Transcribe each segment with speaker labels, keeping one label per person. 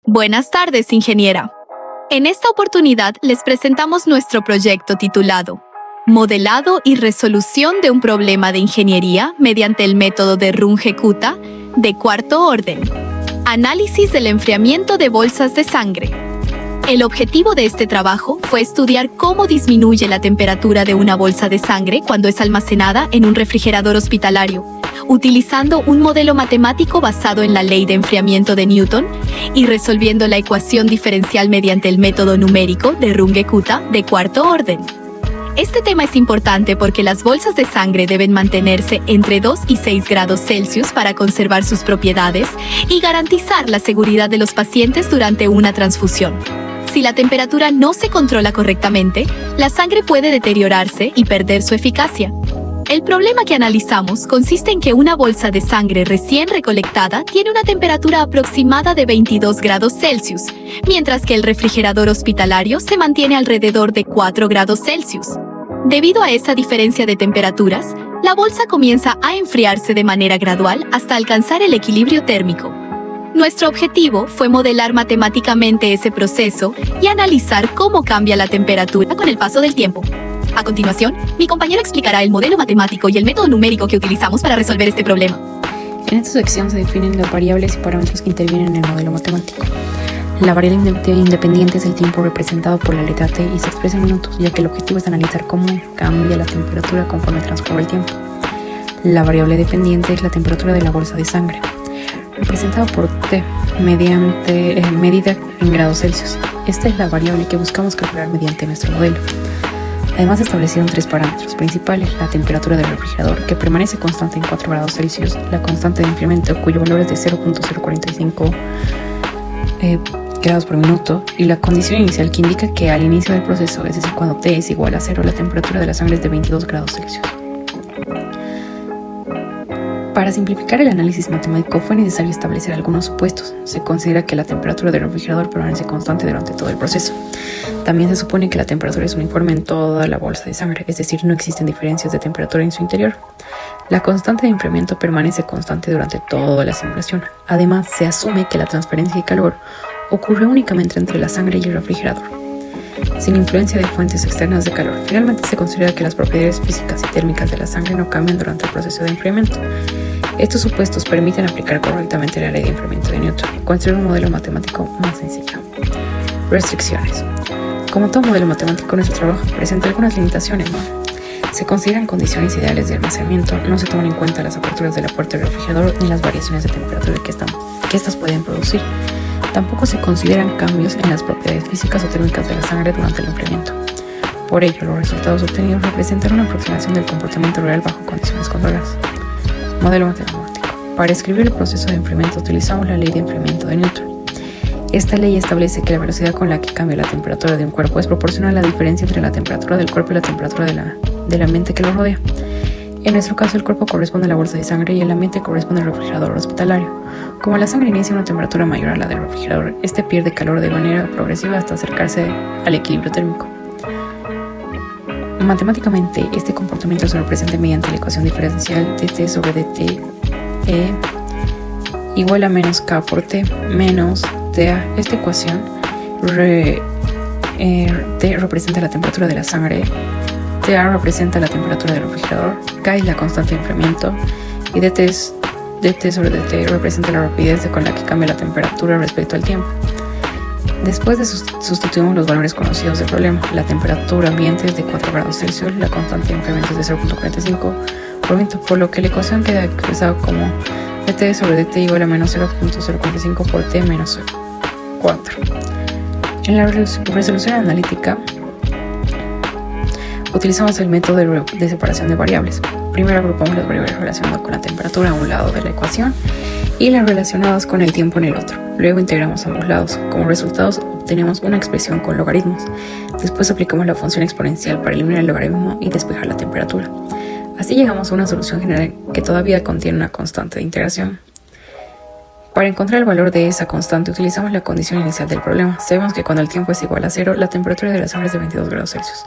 Speaker 1: Buenas tardes, ingeniera. En esta oportunidad les presentamos nuestro proyecto titulado Modelado y resolución de un problema de ingeniería mediante el método de Runge-Kutta de cuarto orden. Análisis del enfriamiento de bolsas de sangre. El objetivo de este trabajo fue estudiar cómo disminuye la temperatura de una bolsa de sangre cuando es almacenada en un refrigerador hospitalario, utilizando un modelo matemático basado en la ley de enfriamiento de Newton y resolviendo la ecuación diferencial mediante el método numérico de Runge-Kutta de cuarto orden. Este tema es importante porque las bolsas de sangre deben mantenerse entre 2 y 6 grados Celsius para conservar sus propiedades y garantizar la seguridad de los pacientes durante una transfusión. Si la temperatura no se controla correctamente, la sangre puede deteriorarse y perder su eficacia. El problema que analizamos consiste en que una bolsa de sangre recién recolectada tiene una temperatura aproximada de 22 grados Celsius, mientras que el refrigerador hospitalario se mantiene alrededor de 4 grados Celsius. Debido a esa diferencia de temperaturas, la bolsa comienza a enfriarse de manera gradual hasta alcanzar el equilibrio térmico. Nuestro objetivo fue modelar matemáticamente ese proceso y analizar cómo cambia la temperatura con el paso del tiempo. A continuación, mi compañero explicará el modelo matemático y el método numérico que utilizamos para resolver este problema.
Speaker 2: En esta sección se definen las variables y parámetros que intervienen en el modelo matemático. La variable independiente es el tiempo representado por la letra T y se expresa en minutos, ya que el objetivo es analizar cómo cambia la temperatura conforme transcurre el tiempo. La variable dependiente es la temperatura de la bolsa de sangre, representada por T, medida en grados Celsius. Esta es la variable que buscamos calcular mediante nuestro modelo. Además, se establecieron 3 parámetros principales: la temperatura del refrigerador, que permanece constante en 4 grados Celsius, la constante de enfriamiento, cuyo valor es de 0.045 grados por minuto, y la condición inicial, que indica que al inicio del proceso, es decir, cuando T es igual a 0, la temperatura de la sangre es de 22 grados Celsius. Para simplificar el análisis matemático fue necesario establecer algunos supuestos. Se considera que la temperatura del refrigerador permanece constante durante todo el proceso. También se supone que la temperatura es uniforme en toda la bolsa de sangre, es decir, no existen diferencias de temperatura en su interior. La constante de enfriamiento permanece constante durante toda la simulación. Además, se asume que la transferencia de calor ocurre únicamente entre la sangre y el refrigerador, sin influencia de fuentes externas de calor. Finalmente, se considera que las propiedades físicas y térmicas de la sangre no cambian durante el proceso de enfriamiento. Estos supuestos permiten aplicar correctamente la ley de enfriamiento de Newton y construir un modelo matemático más sencillo. Restricciones. Como todo modelo matemático, nuestro trabajo presenta algunas limitaciones, Se consideran condiciones ideales de almacenamiento, no se toman en cuenta las aperturas de la puerta del refrigerador ni las variaciones de temperatura que estas pueden producir. Tampoco se consideran cambios en las propiedades físicas o térmicas de la sangre durante el enfriamiento. Por ello, los resultados obtenidos representan una aproximación del comportamiento real bajo condiciones controladas. Modelo matemático. Para escribir el proceso de enfriamiento utilizamos la ley de enfriamiento de Newton. Esta ley establece que la velocidad con la que cambia la temperatura de un cuerpo es proporcional a la diferencia entre la temperatura del cuerpo y la temperatura del ambiente que lo rodea. En nuestro caso, el cuerpo corresponde a la bolsa de sangre y el ambiente corresponde al refrigerador hospitalario. Como la sangre inicia a una temperatura mayor a la del refrigerador, este pierde calor de manera progresiva hasta acercarse al equilibrio térmico. Matemáticamente, este comportamiento se representa mediante la ecuación diferencial de T sobre dt igual a menos K por T menos TA. Esta ecuación T representa la temperatura de la sangre, TA representa la temperatura del refrigerador, K es la constante de enfriamiento y dt sobre dt representa la rapidez con la que cambia la temperatura respecto al tiempo. Después de sustituimos los valores conocidos del problema. La temperatura ambiente es de 4 grados Celsius, la constante de enfriamiento es de 0.45 por lo que la ecuación queda expresada como dt sobre dt igual a menos 0.045 por t menos 4. En la resolución analítica utilizamos el método de separación de variables. Primero agrupamos las variables relacionadas con la temperatura a un lado de la ecuación y las relacionadas con el tiempo en el otro. Luego integramos ambos lados. Como resultados obtenemos una expresión con logaritmos. Después aplicamos la función exponencial para eliminar el logaritmo y despejar la temperatura. Así llegamos a una solución general que todavía contiene una constante de integración. Para encontrar el valor de esa constante utilizamos la condición inicial del problema. Sabemos que cuando el tiempo es igual a 0, la temperatura de la sangre es de 22 grados Celsius.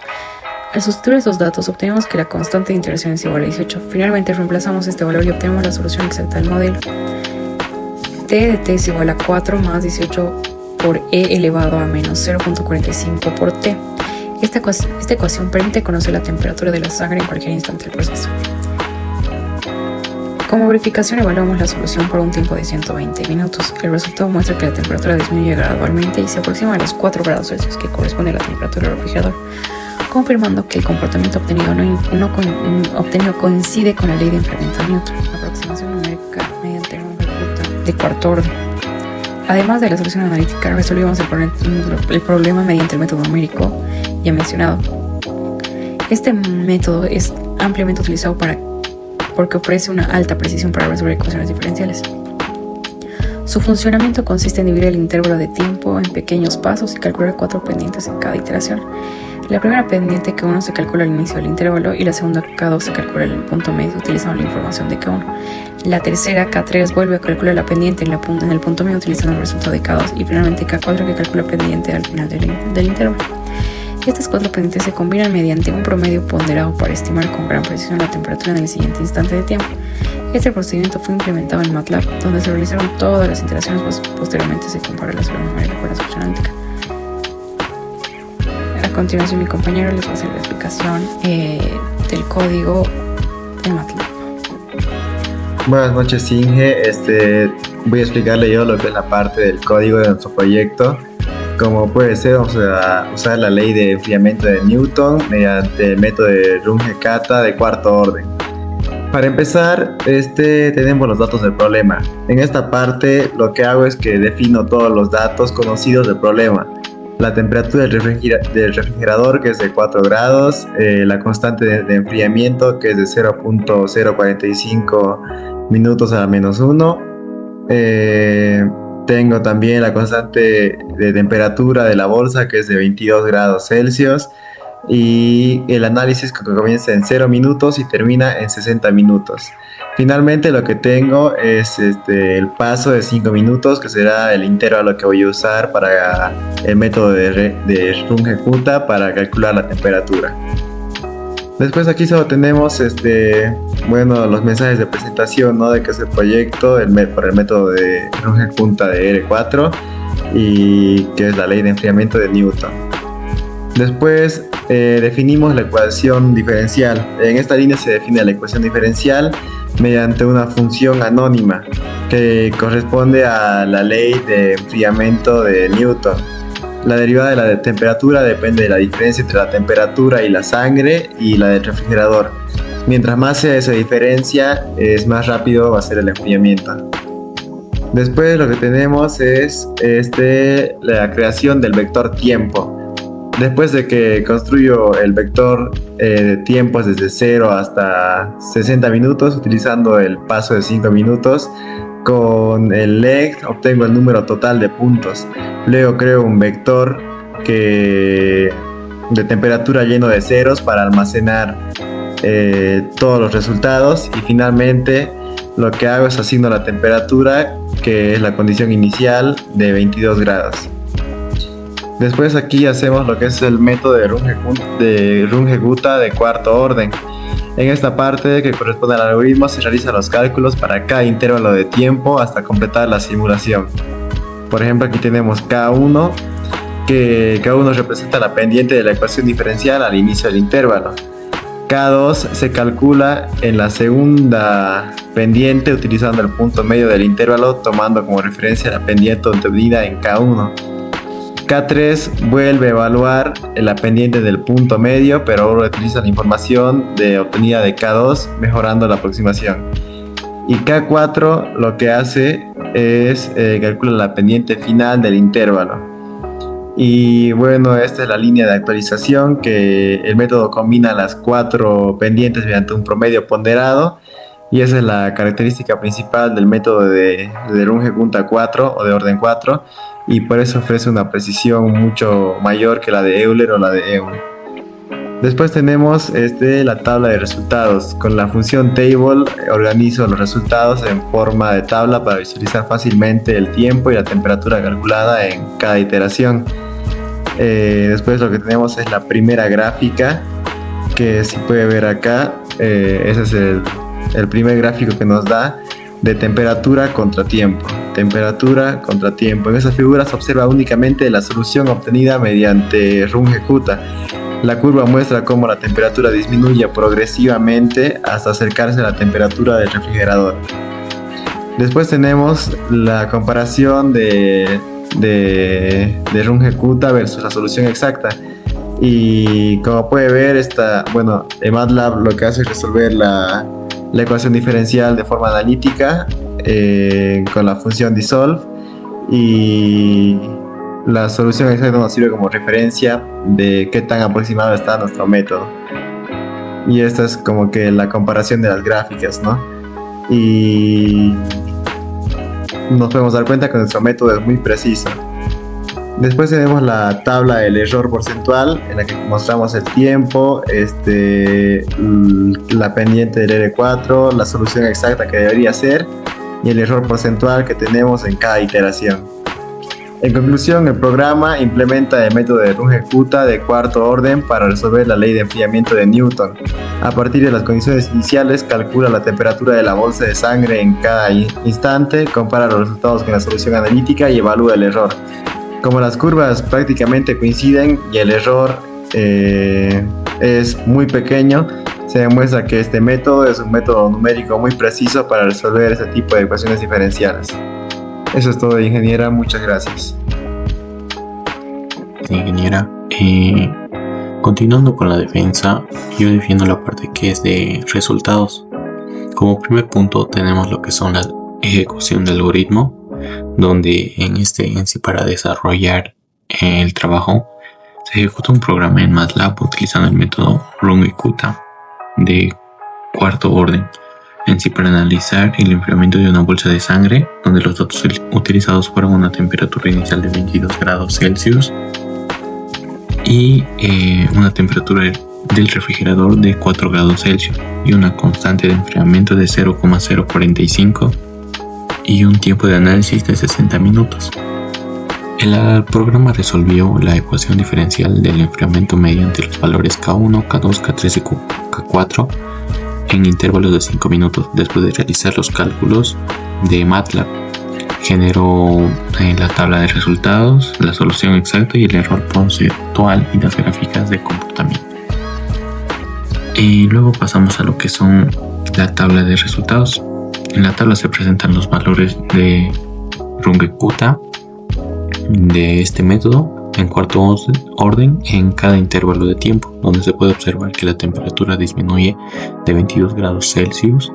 Speaker 2: Al sustituir esos datos obtenemos que la constante de integración es igual a 18. Finalmente reemplazamos este valor y obtenemos la solución exacta del modelo. T de T es igual a 4 más 18 por e elevado a menos 0.45 por t. Esta ecuación permite conocer la temperatura de la sangre en cualquier instante del proceso. Como verificación evaluamos la solución por un tiempo de 120 minutos. El resultado muestra que la temperatura disminuye gradualmente y se aproxima a los 4 grados Celsius, que corresponde a la temperatura del refrigerador, confirmando que el comportamiento obtenido coincide con la ley de enfriamiento de Newton, aproximación numérica mediante una ruta de cuarto orden. Además de la solución analítica, resolvimos el problema mediante el método numérico ya mencionado. Este método es ampliamente utilizado porque ofrece una alta precisión para resolver ecuaciones diferenciales. Su funcionamiento consiste en dividir el intervalo de tiempo en pequeños pasos y calcular 4 pendientes en cada iteración. La primera pendiente K1 se calcula al inicio del intervalo y la segunda K2 se calcula en el punto medio utilizando la información de K1. La tercera K3 vuelve a calcular la pendiente en el punto medio utilizando el resultado de K2 y finalmente K4 que calcula pendiente al final del intervalo. Estas 4 pendientes se combinan mediante un promedio ponderado para estimar con gran precisión la temperatura en el siguiente instante de tiempo. Este procedimiento fue implementado en MATLAB, donde se realizaron todas las iteraciones, posteriormente se compara la solución numérica con la solución analítica. A continuación mi compañero les va a hacer la explicación del código de MATLAB.
Speaker 3: Buenas noches, Inge. Voy a explicarle yo lo que es la parte del código de nuestro proyecto. Como puede ser, vamos a usar la ley de enfriamiento de Newton mediante el método de Runge-Kutta de cuarto orden. Para empezar, tenemos los datos del problema. En esta parte lo que hago es que defino todos los datos conocidos del problema. La temperatura del refrigerador, que es de 4 grados, la constante de enfriamiento, que es de 0.045 minutos a la menos 1. Tengo también la constante de temperatura de la bolsa, que es de 22 grados Celsius. Y el análisis que comienza en 0 minutos y termina en 60 minutos. Finalmente lo que tengo es el paso de 5 minutos, que será el intervalo que voy a usar para el método de Runge-Kutta para calcular la temperatura. Después aquí solo tenemos los mensajes de presentación, ¿no? De que es el proyecto por el método de Runge-Kutta de R4 y que es la ley de enfriamiento de Newton. Después definimos la ecuación diferencial. En esta línea se define la ecuación diferencial mediante una función anónima que corresponde a la ley de enfriamiento de Newton. La derivada de la temperatura depende de la diferencia entre la temperatura y la sangre y la del refrigerador. Mientras más sea esa diferencia, más rápido va a ser el enfriamiento. Después lo que tenemos es la creación del vector tiempo. Después de que construyo el vector de tiempos desde 0 hasta 60 minutos utilizando el paso de 5 minutos, con el leg obtengo el número total de puntos. Luego creo un vector de temperatura lleno de ceros para almacenar todos los resultados y finalmente lo que hago es asigno la temperatura, que es la condición inicial de 22 grados. Después aquí hacemos lo que es el método de Runge-Kutta de cuarto orden. En esta parte que corresponde al algoritmo se realizan los cálculos para cada intervalo de tiempo hasta completar la simulación. Por ejemplo, aquí tenemos K1, que K1 representa la pendiente de la ecuación diferencial al inicio del intervalo. K2 se calcula en la segunda pendiente utilizando el punto medio del intervalo, tomando como referencia la pendiente obtenida en K1. K3 vuelve a evaluar la pendiente del punto medio, pero ahora utiliza la información obtenida de K2, mejorando la aproximación. Y K4 lo que hace es calcula la pendiente final del intervalo. Y bueno, esta es la línea de actualización, que el método combina las 4 pendientes mediante un promedio ponderado. Y esa es la característica principal del método de Runge-Kutta 4 o de orden 4. Y por eso ofrece una precisión mucho mayor que la de Euler o la de Euler. Después tenemos la tabla de resultados. Con la función table organizo los resultados en forma de tabla para visualizar fácilmente el tiempo y la temperatura calculada en cada iteración. Después lo que tenemos es la primera gráfica, que si puede ver acá, ese es el primer gráfico que nos da de temperatura contra tiempo. Temperatura contra tiempo. En esa figura se observa únicamente la solución obtenida mediante Runge-Kutta. La curva muestra cómo la temperatura disminuye progresivamente hasta acercarse a la temperatura del refrigerador. Después tenemos la comparación de Runge-Kutta versus la solución exacta. Y como puede ver, en MATLAB lo que hace es resolver la ecuación diferencial de forma analítica con la función dissolve, y la solución exacta nos sirve como referencia de qué tan aproximado está nuestro método. Y esta es como que la comparación de las gráficas, ¿no? Y nos podemos dar cuenta que nuestro método es muy preciso. Después tenemos la tabla del error porcentual, en la que mostramos el tiempo, la pendiente del R4, la solución exacta que debería ser y el error porcentual que tenemos en cada iteración. En conclusión, el programa implementa el método de Runge-Kutta de cuarto orden para resolver la ley de enfriamiento de Newton. A partir de las condiciones iniciales, calcula la temperatura de la bolsa de sangre en cada instante, compara los resultados con la solución analítica y evalúa el error. Como las curvas prácticamente coinciden y el error es muy pequeño, se demuestra que este método es un método numérico muy preciso para resolver este tipo de ecuaciones diferenciales. Eso es todo, ingeniera. Muchas gracias.
Speaker 4: Ingeniera, continuando con la defensa, yo defiendo la parte que es de resultados. Como primer punto tenemos lo que son la ejecución del algoritmo, donde en sí, para desarrollar el trabajo se ejecuta un programa en MATLAB utilizando el método Runge-Kutta de cuarto orden, en sí para analizar el enfriamiento de una bolsa de sangre, donde los datos utilizados fueron una temperatura inicial de 22 grados Celsius y una temperatura del refrigerador de 4 grados Celsius y una constante de enfriamiento de 0,045 y un tiempo de análisis de 60 minutos. El programa resolvió la ecuación diferencial del enfriamiento mediante los valores K1, K2, K3 y K4 en intervalos de 5 minutos. Después de realizar los cálculos de MATLAB, generó la tabla de resultados, la solución exacta y el error porcentual y las gráficas de comportamiento. Y luego pasamos a lo que son la tabla de resultados. En la tabla se presentan los valores de Runge-Kutta de este método en cuarto orden en cada intervalo de tiempo, donde se puede observar que la temperatura disminuye de 22 grados Celsius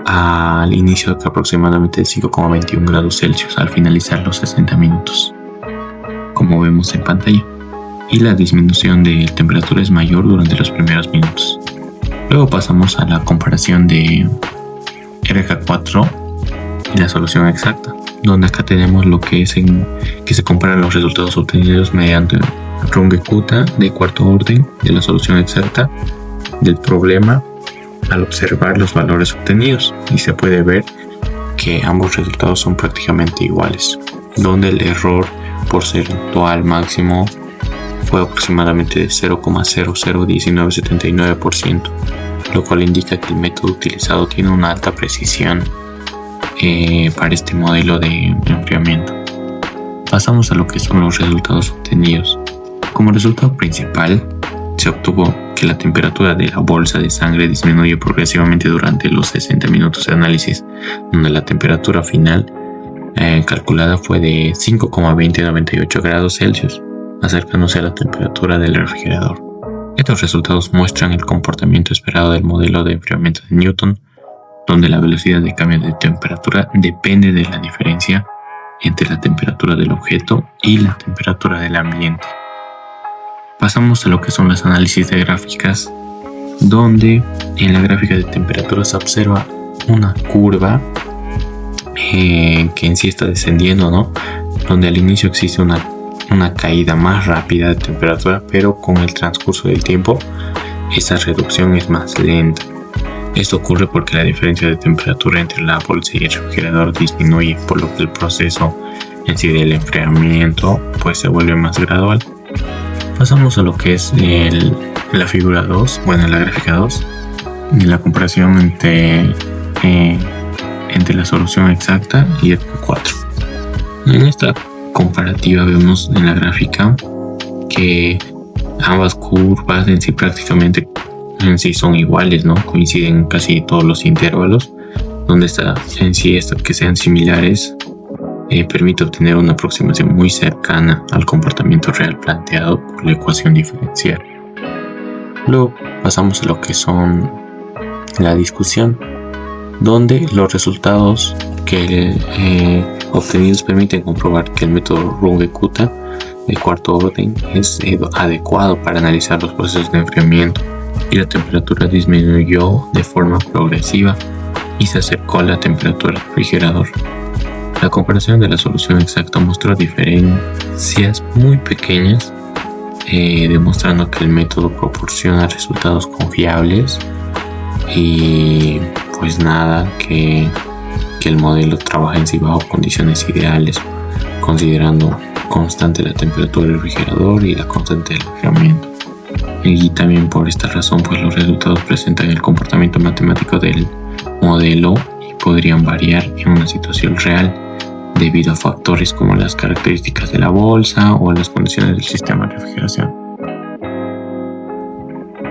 Speaker 4: al inicio de aproximadamente 5,21 grados Celsius al finalizar los 60 minutos, como vemos en pantalla, y la disminución de temperatura es mayor durante los primeros minutos. Luego pasamos a la comparación de RH4 y la solución exacta, donde acá tenemos lo que es que se comparan los resultados obtenidos mediante Runge-Kutta de cuarto orden de la solución exacta del problema al observar los valores obtenidos, y se puede ver que ambos resultados son prácticamente iguales, donde el error porcentual máximo fue aproximadamente de 0,001979%, lo cual indica que el método utilizado tiene una alta precisión para este modelo de enfriamiento. Pasamos a lo que son los resultados obtenidos. Como resultado principal, se obtuvo que la temperatura de la bolsa de sangre disminuye progresivamente durante los 60 minutos de análisis, donde la temperatura final calculada fue de 5,2098 grados Celsius, acercándose a la temperatura del refrigerador. Estos resultados muestran el comportamiento esperado del modelo de enfriamiento de Newton, donde la velocidad de cambio de temperatura depende de la diferencia entre la temperatura del objeto y la temperatura del ambiente. Pasamos a lo que son los análisis de gráficas, donde en la gráfica de temperatura se observa una curva que en sí está descendiendo, ¿no? Donde al inicio existe una caída más rápida de temperatura, pero con el transcurso del tiempo esa reducción es más lenta. Esto ocurre porque la diferencia de temperatura entre la bolsa y el refrigerador disminuye, por lo que el proceso en sí del enfriamiento pues se vuelve más gradual. Pasamos a lo que es la figura 2, la gráfica 2, y la comparación entre entre la solución exacta y el Q4. En esta comparativa vemos en la gráfica que ambas curvas en sí prácticamente son iguales, ¿no? Coinciden en casi todos los intervalos, donde está en sí esto que sean similares permite obtener una aproximación muy cercana al comportamiento real planteado por la ecuación diferencial. Luego pasamos a lo que son la discusión, donde los resultados obtenidos permiten comprobar que el método Runge-Kutta de cuarto orden es adecuado para analizar los procesos de enfriamiento, y la temperatura disminuyó de forma progresiva y se acercó a la temperatura del refrigerador. La comparación de la solución exacta mostró diferencias muy pequeñas, demostrando que el método proporciona resultados confiables y pues nada, que el modelo trabaja en sí bajo condiciones ideales, considerando constante la temperatura del refrigerador y la constante del enfriamiento. Y también por esta razón pues los resultados presentan el comportamiento matemático del modelo y podrían variar en una situación real debido a factores como las características de la bolsa o las condiciones del sistema de refrigeración.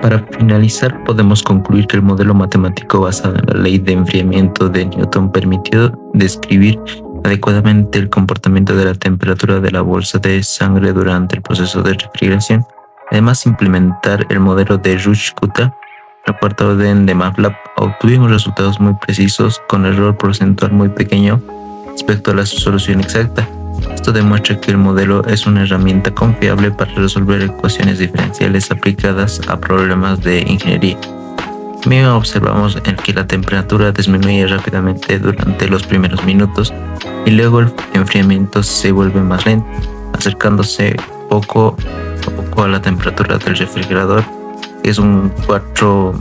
Speaker 5: Para finalizar, podemos concluir que el modelo matemático basado en la ley de enfriamiento de Newton permitió describir adecuadamente el comportamiento de la temperatura de la bolsa de sangre durante el proceso de refrigeración. Además, implementar el modelo de Runge-Kutta, la cuarta orden de MATLAB, obtuvimos resultados muy precisos con error porcentual muy pequeño respecto a la solución exacta. Esto demuestra que el modelo es una herramienta confiable para resolver ecuaciones diferenciales aplicadas a problemas de ingeniería. También observamos en que la temperatura disminuye rápidamente durante los primeros minutos y luego el enfriamiento se vuelve más lento, acercándose poco a poco a la temperatura del refrigerador, que es un 4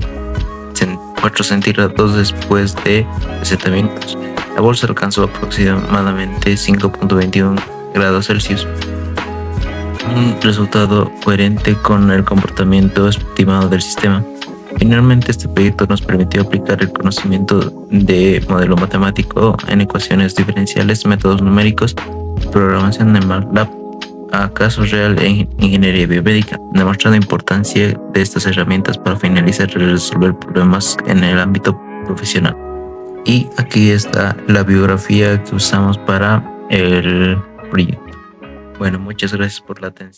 Speaker 5: centígrados después de 60 minutos. La bolsa alcanzó aproximadamente 5.21 grados Celsius, un resultado coherente con el comportamiento estimado del sistema. Finalmente, este proyecto nos permitió aplicar el conocimiento de modelo matemático en ecuaciones diferenciales, métodos numéricos y programación de MATLAB a casos reales en ingeniería biomédica, demostrando la importancia de estas herramientas para finalizar y resolver problemas en el ámbito profesional. Y aquí está la biografía que usamos para el proyecto. Bueno, muchas gracias por la atención.